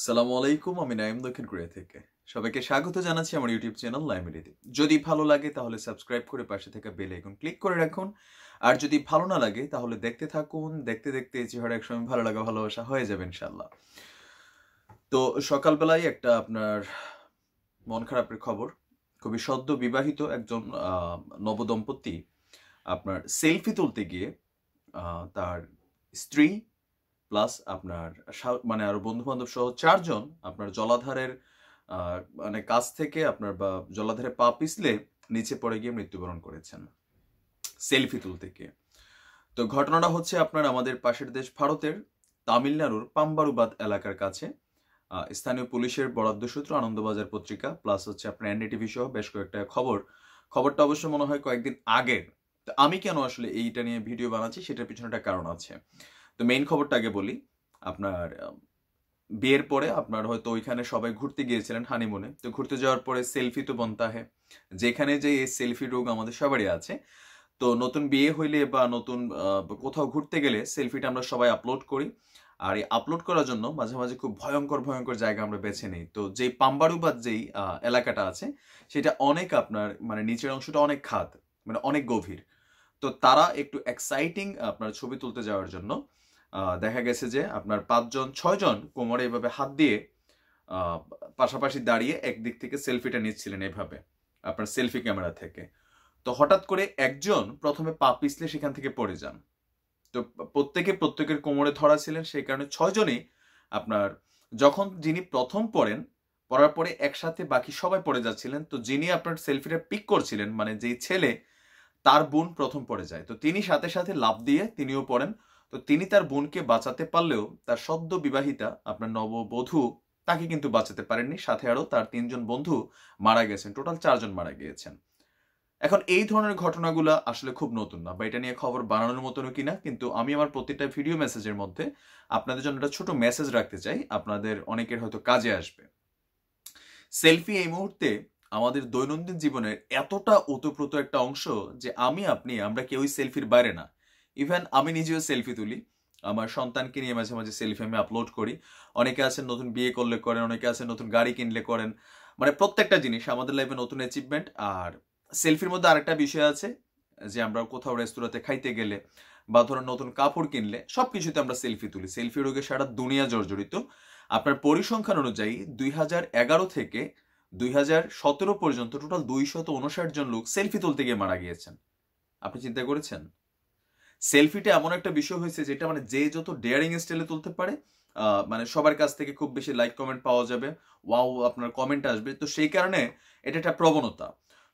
সালামু আলাইকুম, আমি নাইম দক্ষিণ কোরিয়া থেকে। সবাইকে স্বাগত জানাচ্ছি আমার ইউটিউব চ্যানেল লাইমেরিতে। যদি ভালো লাগে তাহলে সাবস্ক্রাইব করে পাশে থাকা বেল আইকন ক্লিক করে রাখুন। আর যদি ভালো না লাগে তাহলে দেখতে থাকুন। দেখতে দেখতে এই চেহারা একসময় ভালো লাগা ভালোবাসা হয়ে যাবে ইনশাল্লাহ। তো সকালবেলায় একটা আপনার মন খারাপের খবর। খুবই সদ্য বিবাহিত একজন নবদম্পতি আপনার সেলফি তুলতে গিয়ে তার স্ত্রী প্লাস আপনার মানে আরো বন্ধু বান্ধব সহ 4 জন আপনার জলাধারের মানে কাছ থেকে আপনার বা জলাধারে পা পিছলে নিচে পড়ে গিয়ে মৃত্যুবরণ করেছেন সেলফি তুলতে গিয়ে। তো ঘটনাটা হচ্ছে আপনার আমাদের পাশের দেশ ভারতের তামিলনাড়ুর পাম্বারুবাদ এলাকার কাছে। স্থানীয় পুলিশের বরাদ্দ সূত্র, আনন্দবাজার পত্রিকা প্লাস হচ্ছে আপনার এনডিটিভি সহ বেশ কয়েকটা খবরটা অবশ্য মনে হয় কয়েকদিন আগের। তো আমি কেন আসলে এইটা নিয়ে ভিডিও বানাচ্ছি সেটার পিছনে একটা কারণ আছে। তো মেইন খবরটা আগে বলি। আপনার বিয়ের পরে আপনার হয়তো ওইখানে সবাই ঘুরতে গিয়েছিলেন হানিমুনে। তো ঘুরতে যাওয়ার পরে সেলফি তো বনতা হে, যেখানে যে এই সেলফি রোগ আমাদের সবারই আছে। তো নতুন বিয়ে হইলে বা নতুন কোথাও ঘুরতে গেলে সেলফিটা আমরা সবাই আপলোড করি। আর এই আপলোড করার জন্য মাঝে মাঝে খুব ভয়ঙ্কর ভয়ঙ্কর জায়গা আমরা বেছে নিই। তো যেই পাম্বারুবাদ যেই এলাকাটা আছে সেটা অনেক আপনার মানে নিচের অংশটা অনেক খাদ, মানে অনেক গভীর। তো তারা একটু এক্সাইটিং আপনার ছবি তুলতে যাওয়ার জন্য দেখা গেছে যে আপনার 6 জন কোমরে এভাবে হাত দিয়ে পাশাপাশি দাঁড়িয়ে একদিক থেকে সেলফিটা নিচ্ছিলেন এভাবে আপনার সেলফি ক্যামেরা থেকে। তো হঠাৎ করে একজন প্রথমে পা পিছলে সেখান থেকে পড়ে যান। তো প্রত্যেকের কোমরে ধরা ছিলেন, সেই কারণে 6 জনই আপনার যখন যিনি প্রথম পড়ার পরে একসাথে বাকি সবাই পড়ে যাচ্ছিলেন। তো যিনি আপনার সেলফিটা পিক করছিলেন মানে যেই ছেলে, তার বোন প্রথম পড়ে যায়। তো তিনি সাথে সাথে লাফ দিয়ে তিনিও পড়েন। তো তিনি তার বোনকে বাঁচাতে পারলেও তার সদ্য বিবাহিতা আপনার নববধূ তাকে কিন্তু বাঁচাতে পারেননি। সাথে আরো তার 3 জন বন্ধু মারা গেছেন, টোটাল 4 জন মারা গিয়েছেন। এখন এই ধরনের ঘটনাগুলো আসলে খুব নতুন না বা এটা নিয়ে খবর বানানোর মতনও কিনা, কিন্তু আমি আমার প্রত্যেকটা ভিডিও মেসেজের মধ্যে আপনাদের জন্য একটা ছোট মেসেজ রাখতে চাই, আপনাদের অনেকের হয়তো কাজে আসবে। সেলফি এই মুহূর্তে আমাদের দৈনন্দিন জীবনের এতটা ওতপ্রোত একটা অংশ যে আমরা কেউই সেলফির বাইরে না। ইভেন আমি নিজেও সেলফি তুলি, আমার সন্তানকে নিয়ে মাঝে মাঝে সেলফি আমি আপলোড করি। অনেকে আছেন নতুন বিয়ে করলে করেন, অনেকে আছেন নতুন গাড়ি কিনলে করেন। মানে প্রত্যেকটা জিনিস আমাদের লাইফে নতুন অ্যাচিভমেন্ট। আর সেলফির মধ্যে আরেকটা বিষয় আছে যে আমরা কোথাও রেস্তোরাঁতে খাইতে গেলে বা ধরুন নতুন কাপড় কিনলে সবকিছুতে আমরা সেলফি তুলি। সেলফি রোগে সারা দুনিয়া জর্জরিত। আপনার পরিসংখ্যান অনুযায়ী 2011 থেকে 2017 পর্যন্ত টোটাল 259 জন লোক সেলফি তুলতে গিয়ে মারা গিয়েছেন। আপনি চিন্তা করেছেন? সেলফিটা এমন একটা বিষয় হয়েছে যেটা মানে যে যত ডেয়ারিং স্টাইলে তুলতে পারে মানে সবার কাছ থেকে খুব বেশি লাইক কমেন্ট পাওয়া যাবে, ওয়াও আপনার কমেন্ট আসবে। তো সেই কারণে এটা একটা প্রবণতা।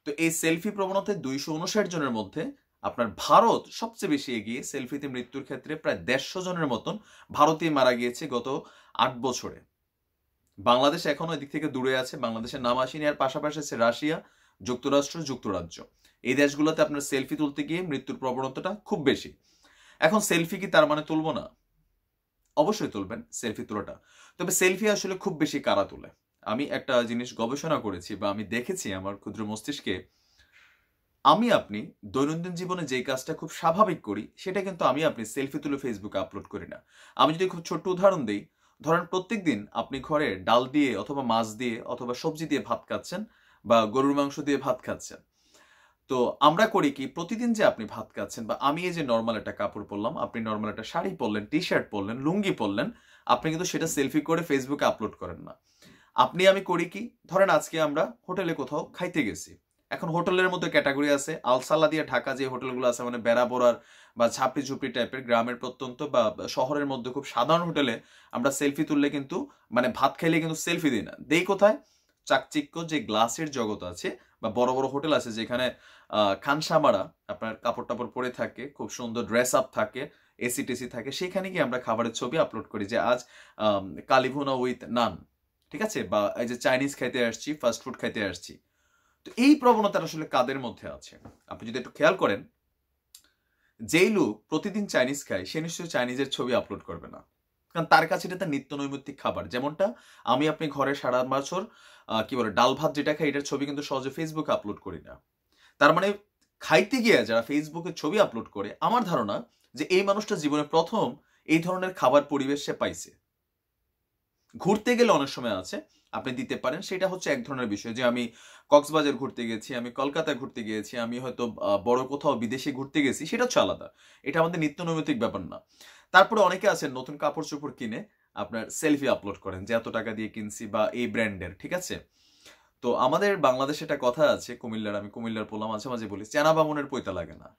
তো এই সেলফি প্রবণতায় 259 জনের মধ্যে আপনার ভারত সবচেয়ে বেশি এগিয়ে। সেলফিতে মৃত্যুর ক্ষেত্রে প্রায় 150 জনের মতন ভারতীয় মারা গিয়েছে গত 8 বছরে। বাংলাদেশ এখনো এদিক থেকে দূরে আছে, বাংলাদেশের নাম আসেনি। আর পাশাপাশি আছে রাশিয়া, যুক্তরাষ্ট্র, যুক্তরাজ্য। এই দেশগুলোতে আপনার সেলফি তুলতে গিয়ে মৃত্যুর প্রবণতাটা খুব বেশি। এখন সেলফি কি তার মানে তুলবো না? অবশ্যই তুলবেন সেলফি তোলাটা। তবে সেলফি আসলে খুব বেশি কারা তোলে? আমি একটা জিনিস গবেষণা করেছি বা আমি দেখেছি আমার ক্ষুদ্র মস্তিষ্কে। আপনি দৈনন্দিন জীবনে যেই কাজটা খুব স্বাভাবিক করি সেটা কিন্তু আপনি সেলফি তুলে ফেসবুকে আপলোড করি না। আমি যদি খুব ছোট্ট উদাহরণ দিই, ধরেন প্রত্যেকদিন আপনি ঘরে ডাল দিয়ে অথবা মাছ দিয়ে অথবা সবজি দিয়ে ভাত খাচ্ছেন বা গরুর মাংস দিয়ে ভাত খাচ্ছেন। তো আমরা করি কি, প্রতিদিন যে আপনি ভাত খাচ্ছেন বা আমি এই যে নর্মাল একটা কাপড় পরলাম, আপনি নর্মাল একটা শাড়ি পরলেন, টি শার্ট পরলেন, লুঙ্গি পরলেন, আপনি কিন্তু সেটা সেলফি করে ফেসবুকে আপলোড করেন না। আমি করি কি, ধরেন আজকে আমরা হোটেলে কোথাও খাইতে গেছি। এখন হোটেলের মধ্যে ক্যাটাগরি আছে, আলসাল্লা দিয়ে ঢাকা যে হোটেলগুলো আছে মানে বেড়া বোড়ার বা ঝাপড়ি ঝুপড়ি টাইপের গ্রামের প্রত্যন্ত বা শহরের মধ্যে খুব সাধারণ হোটেলে আমরা সেলফি তুললে কিন্তু মানে ভাত খাইলে কিন্তু সেলফি দিই না। দেই কোথায়? চাকচিক্য যে গ্লাসের জগৎ আছে বা বড় বড় হোটেল আছে যেখানে খানসামারা আপনার কাপড় টাপড় পরে থাকে, খুব সুন্দর ড্রেস আপ থাকে, এসি টেসি থাকে, সেখানে গিয়ে আমরা খাবারের ছবি আপলোড করি যে আজ কালিভুনা উইথ নান, ঠিক আছে, বা এই যে চাইনিজ খাইতে আসছি, ফাস্ট ফুড খাইতে আসছি। তো এই প্রবণতাটা আসলে কাদের মধ্যে আছে? আপনি যদি একটু খেয়াল করেন, যেই লোক প্রতিদিন চাইনিজ খায় সে নিশ্চয়ই চাইনিজের ছবি আপলোড করবে না, কারণ তার কাছে এটা তার নিত্য নৈমিত্তিক খাবার। যেমনটা আপনি ঘরে সারা বছর কি বলে ডাল ভাত যেটা খাই এটার ছবি কিন্তু সহজে ফেসবুকে আপলোড করি না। তার মানে খাইতে গিয়ে যারা ফেসবুকে ছবি আপলোড করে, আমার ধারণা যে এই মানুষটা জীবনে প্রথম এই ধরনের খাবার পরিবেশ সে পাইছে। ঘুরতে গেলে অনেক সময় আছে আপনি দিতে পারেন, সেটা হচ্ছে এক ধরনের বিষয় যে আমি কক্সবাজার ঘুরতে গেছি, আমি কলকাতা ঘুরতে গিয়েছি, আমি হয়তো বড় কোথাও বিদেশে ঘুরতে গেছি, সেটা হচ্ছে আলাদা। এটা আমাদের নিত্য নৈমিত্তিক ব্যাপার না। তারপরে অনেকে আছেন নতুন কাপড় চোপড় কিনে আপনার সেলফি আপলোড করেন যে এত টাকা দিয়ে কিনছি বা এই ব্র্যান্ডের, ঠিক আছে? তো আমাদের বাংলাদেশে একটা কথা আছে, কুমিল্লার, আমি কুমিল্লার পোলা, মাঝে মাঝে বলি চেনা বামুনের পৈতা লাগে না।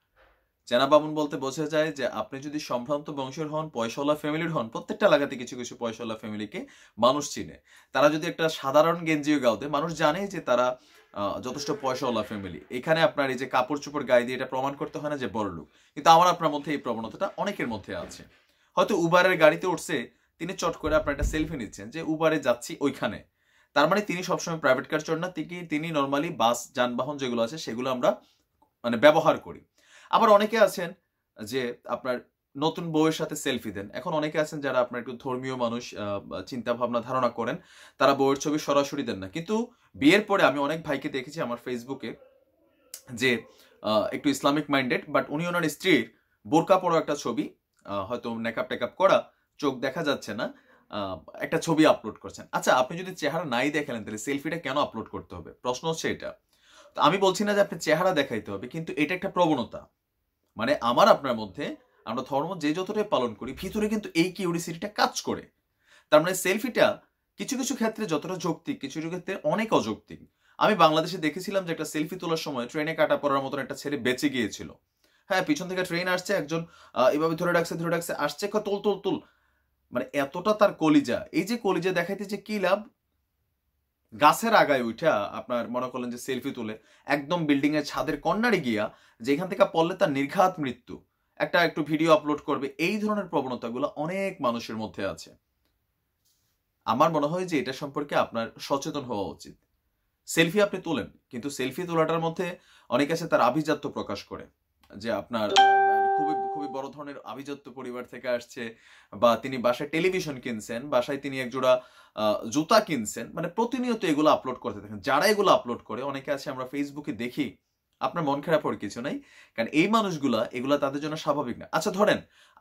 চেনা বামুন বলতে বোঝা যায় যে আপনি যদি সম্ভ্রান্ত বংশের হন, পয়সাওয়ালা ফ্যামিলির হন, প্রত্যেকটা এলাকাতে কিছু কিছু পয়সাওয়ালা ফ্যামিলিকে মানুষ চিনে। তারা যদি একটা সাধারণ গেঞ্জিও গাও দেয়, মানুষ জানে যে তারা যথেষ্ট পয়সাওয়ালা ফ্যামিলি। এখানে আপনার এই যে কাপড় চোপড় গায়ে দিয়ে এটা প্রমাণ করতে হয় না যে বড়লোক। কিন্তু আমার আপনার মধ্যে এই প্রবণতাটা অনেকের মধ্যে আছে। হয়তো উবারের গাড়িতে উঠছে, তিনি চট করে আপনার একটা সেলফি নিচ্ছেন যে উবারে যাচ্ছি ওইখানে। তার মানে তিনি সবসময় প্রাইভেট কার চড় না, তিনি নর্মালি বাস যানবাহন যেগুলো আছে সেগুলো আমরা মানে ব্যবহার করি। আবার অনেকে আছেন যে আপনার নতুন বউয়ের সাথে সেলফি দেন। এখন অনেকে আছেন যারা আপনার একটু ধর্মীয় মানুষ, চিন্তা ভাবনা ধারণা করেন, তারা বউয়ের ছবি সরাসরি দেন না। কিন্তু বিয়ের পরে আমি অনেক ভাইকে দেখেছি আমার ফেসবুকে যে একটু ইসলামিক মাইন্ডেড, বাট উনি ওনার স্ত্রীর বোরকা পরা একটা ছবি, হয়তো মেকআপ টেকআপ করা, চোখ দেখা যাচ্ছে না, একটা ছবি আপলোড করছেন। আচ্ছা, আপনি যদি চেহারা নাই দেখালেন তাহলে সেলফিটা কেন আপলোড করতে হবে? প্রশ্ন হচ্ছে এটা। তো আমি বলছি না যে আপনি চেহারা দেখাইতে হবে, কিন্তু এটা একটা প্রবণতা। মানে আমার আপনার মধ্যে আমরা ধর্ম যে যতটাই পালন করি, ভিতরে কিন্তু এই কিউরিসিটিটা কাজ করে। তার মানে সেলফিটা কিছু কিছু ক্ষেত্রে যতটা যৌক্তিক, কিছু কিছু ক্ষেত্রে অনেক অযৌক্তিক। আমি বাংলাদেশে দেখেছিলাম যে একটা সেলফি তোলার সময় ট্রেনে কাটা পড়ার মতন একটা ছেলে বেঁচে গিয়েছিল। হ্যাঁ, পিছন থেকে ট্রেন আসছে, একজন এভাবে ধরে ডাকছে আসছে, তুল তুল তুল, মানে এতটা তার কলিজা। এই যে কলিজা দেখাইতে যে কি লাভ? গাছের আগায় উঠা আপনার মনে করলেন যে সেলফি তুলে একদম বিল্ডিং এর ছাদের কর্নারে গিয়া যেখান থেকে পড়লে তার নির্ঘাত মৃত্যু, একটু ভিডিও আপলোড করবে, এই ধরনের প্রবণতাগুলো অনেক মানুষের মধ্যে আছে। আমার মনে হয় যে এটা সম্পর্কে আপনার সচেতন হওয়া উচিত। সেলফি আপনি তোলেন, কিন্তু সেলফি তোলাটার মধ্যে অনেক আছে তার আভিজাত্য প্রকাশ করে, যে আপনার খুবই খুবই বড় ধরনের আভিজাত্য পরিবার থেকে আসছে, বা তিনি বাসায় টেলিভিশন কিনছেন, বাসায় তিনি একজোড়া জুতা কিনছেন, মানে প্রতিনিয়ত এগুলো আপলোড করতে থাকেন। যারা এগুলো আপলোড করে, অনেকে আছে আমরা ফেসবুকে দেখি, আপনার মন খারাপ হওয়ার কিছু নাই, কারণ এই মানুষগুলা এগুলা তাদের জন্য স্বাভাবিক না। আচ্ছা ধরেন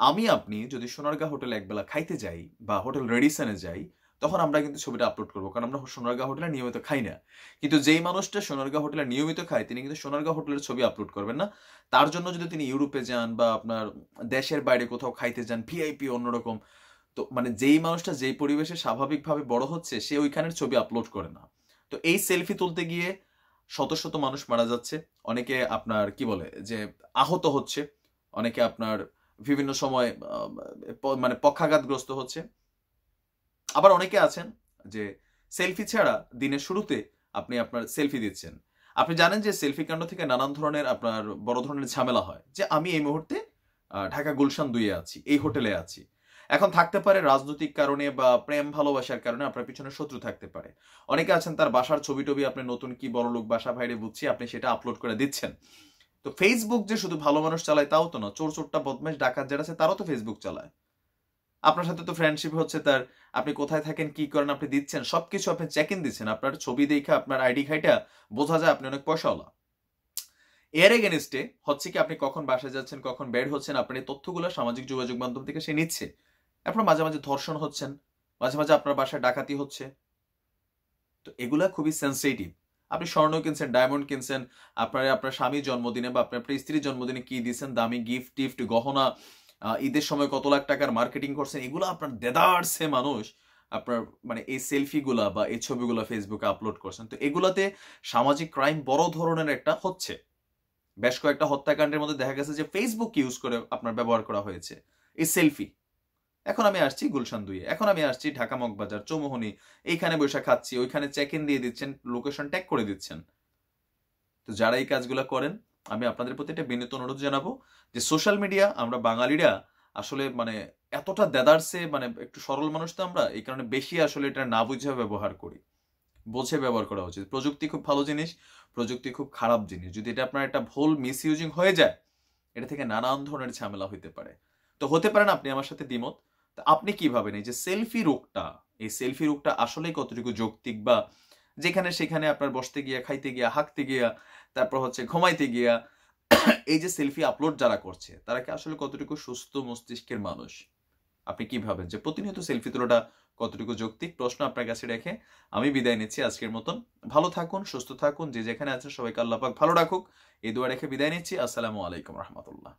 আমি আপনি যদি সোনারগাঁ হোটেলে একবেলা খাইতে যাই বা হোটেল রেডিসনে যাই, তখন আমরা কিন্তু ছবিটা আপলোড করবো, কারণ আমরা সোনারগাঁ হোটেলে নিয়মিত খাই না। কিন্তু যেই মানুষটা সোনারগাঁ হোটেলে নিয়মিত খায়, তিনি কিন্তু সোনারগাঁ হোটেলের ছবি আপলোড করবেন না। তার জন্য যদি তিনি ইউরোপে যান বা আপনার দেশের বাইরে কোথাও খাইতে যান, ভিআইপি অন্যরকম, তো মানে যেই মানুষটা যেই পরিবেশে স্বাভাবিকভাবে বড় হচ্ছে, সে ওইখানের ছবি আপলোড করে না। তো এই সেলফি তুলতে গিয়ে শত শত মানুষ মারা যাচ্ছে, অনেকে আপনার কি বলে যে আহত হচ্ছে, অনেকে আপনার বিভিন্ন সময় মানে পক্ষাঘাতগ্রস্ত হচ্ছে। আবার অনেকে আছেন যে সেলফি ছাড়া দিনের শুরুতে আপনি আপনার সেলফি দিচ্ছেন। আপনি জানেন যে সেলফি কাণ্ড থেকে নানান ধরনের আপনার বড় ধরনের ঝামেলা হয়, যে আমি এই মুহূর্তে ঢাকা গুলশান 2-এ আছি, এই হোটেলে আছি। এখন থাকতে পারে রাজনৈতিক কারণে বা প্রেম ভালোবাসার কারণে আপনার পিছনে শত্রু থাকতে পারে। অনেকে আছেন তার বাসার ছবি টবি, আপনি নতুন কি বড় লোক বাসা ভাইরে বুঝছি, আপনি সেটা আপলোড করে দিচ্ছেন। তো ফেসবুক যে শুধু ভালো মানুষ চালায় তাও তো না, চোর চোরটা বদমাইশ ডাকাত যারা আছে তারাও তো ফেসবুক চালায়। আপনার সাথে তো ফ্রেন্ডশিপ হচ্ছে তার, আপনি কোথায় থাকেন, কি করেন, আপনি দিচ্ছেন, সবকিছু আপনি চেক ইন দিচ্ছেন, আপনার ছবি দেখে আপনার আইডি খাইটা বোঝা যায় আপনি অনেক পয়সাওয়ালা। এর এগেনস্টে হচ্ছে কি আপনি কখন বাসায় যাচ্ছেন, কখন বের হচ্ছেন, আপনার এই তথ্যগুলো সামাজিক যোগাযোগ মাধ্যম থেকে সে নিচ্ছে। আপনার মাঝে মাঝে ধর্ষণ হচ্ছেন, মাঝে মাঝে আপনার বাসায় ডাকাতি হচ্ছে। তো এগুলা খুবই সেন্সিটিভ। আপনি স্বর্ণ কিনছেন, ডায়মন্ড কিনছেন, আপনার স্বামীর জন্মদিনে বা আপনার স্ত্রীর জন্মদিনে কি দিচ্ছেন, দামি গিফট টিফট গহনা, ঈদের সময় কত লাখ টাকার মার্কেটিং করছেন, এগুলো আপনার দেদারসে মানুষ আপনার মানে এই সেলফিগুলা বা এই ছবিগুলা ফেসবুকে আপলোড করছেন। তো এগুলাতে সামাজিক ক্রাইম বড় ধরনের একটা হচ্ছে। বেশ কয়েকটা হত্যাকাণ্ডের মধ্যে দেখা গেছে যে ফেসবুক ইউজ করে আপনার ব্যবহার করা হয়েছে এই সেলফি। এখন আমি আসছি গুলশান 2-এ, এখন আমি আসছি ঢাকা মগবাজার চৌমুহনী, এইখানে বসে খাচ্ছি, ওইখানে চেক ইন দিয়ে দিচ্ছেন, লোকেশন ট্যাগ করে দিচ্ছেন। তো যারা এই কাজগুলো করেন, আমি আপনাদের প্রতি একটা বিনীত অনুরোধ জানাবো যে সোশ্যাল মিডিয়া, আমরা বাঙালিরা আসলে মানে এতটা দেদারসে, মানে একটু সরল মানুষ তো আমরা, এই কারণে বেশি আসলে এটা না বুঝে ব্যবহার করি। বুঝে ব্যবহার করা উচিত। প্রযুক্তি খুব ভালো জিনিস, প্রযুক্তি খুব খারাপ জিনিস। যদি এটা আপনার একটা ভুল মিস ইউজিং হয়ে যায়, এটা থেকে নানান ধরনের ঝামেলা হইতে পারে। তো হতে পারেন আপনি আমার সাথে দ্বিমত। তা আপনি কি ভাবেন এই যে সেলফি রোগটা, এই সেলফি রোগটা আসলে কতটুকু যৌক্তিক, বা যেখানে সেখানে আপনার বসতে গিয়া, খাইতে গিয়া, হাঁকতে গিয়া, তারপর হচ্ছে ঘুমাইতে গিয়া এই যে সেলফি আপলোড যারা করছে, তারা কি আসলে কতটুকু সুস্থ মস্তিষ্কের মানুষ? আপনি কি ভাবেন যে প্রতিনিয়ত সেলফি তোলাটা কতটুকু যৌক্তিক প্রশ্ন আপনার কাছে রেখে আমি বিদায় নিচ্ছি আজকের মতন। ভালো থাকুন, সুস্থ থাকুন, যে যেখানে আছেন সবাইকে আল্লাহ পাক ভালো রাখুক, এই দোয়া রেখে বিদায় নিচ্ছি। আসসালামু আলাইকুম রহমতুল্লাহ।